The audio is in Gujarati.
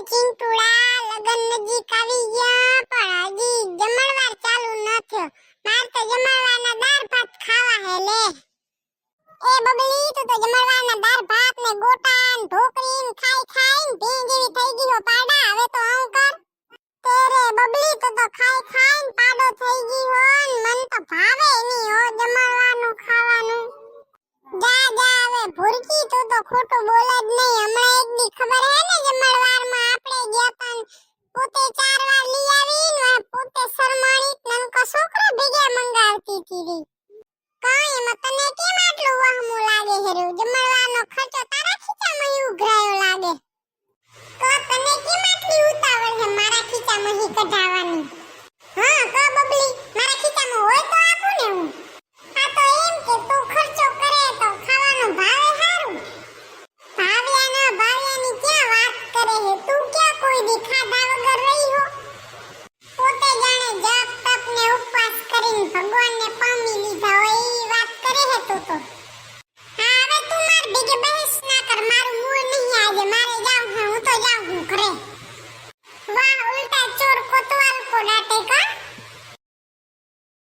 ચિંટુડા લગન નજીક આવી ગયા પણ હજી જમણવાર ચાલુ ન થયો. માર તો જમણવારના દાળ ભાત ખાવા હે લે. એ બબલી તું તો જમણવારના દાળ ભાત ને ગોટા ને ઢોકળી ને ખાઈ ભી જેવી થઈ ગઈ હો પાડા. હવે તો આવું કર તેરે બબલી તું તો ખાઈ પાડો થઈ ગઈ હો ને મન તો ભાવે નહીં હો જમણવારનું ખાવાનું. જા હવે ભૂરકી તું તો ખોટું બોલે જ નહીં. હમણાં એક દી ખબર હે ને જમણવારમાં આપણે ગયા તા પોતે 4 વાર લઈ આવી ને પોતે શરમાણી નનકો છોકરો ભેગા મંગાવતી હતી રી. કાઈ એમાં તને કેમ આટલું વહમું લાગે હેરું? જમણવારનો ખર્ચો તારા ખીચામાં ઉઘરાયો લાગે. તો તને કેમ આટલી ઉતાવળ હે મારા ખીચામાં હી કઢાવવાની? હા કા બબલી મારા ખીચામાં હોય તો આપું ને હું. આ તો એમ કે તું ખર્ચો કરે તો ખાવાનો ભાવે હારું. ભાવ્યાની ક્યાં વાત કરે હે? તું ક્યાં કોઈ દી ખાધા વગર રહી હો? પોતે જાણે જપ તપ ને ઉપવાસ કરીને ભગવાનને પામી લીધા હોય ઈ વાત કરે હે તું તો. હા હવે તું માર ભેગે બહેસ ના કર. મારું મૂળ નહીં આજે. મારે જાઉં હે. હું તો જાઉં હું ઘરે. વાહ ઉલટા ચોર કોતવાલ કો ડાંટે કા.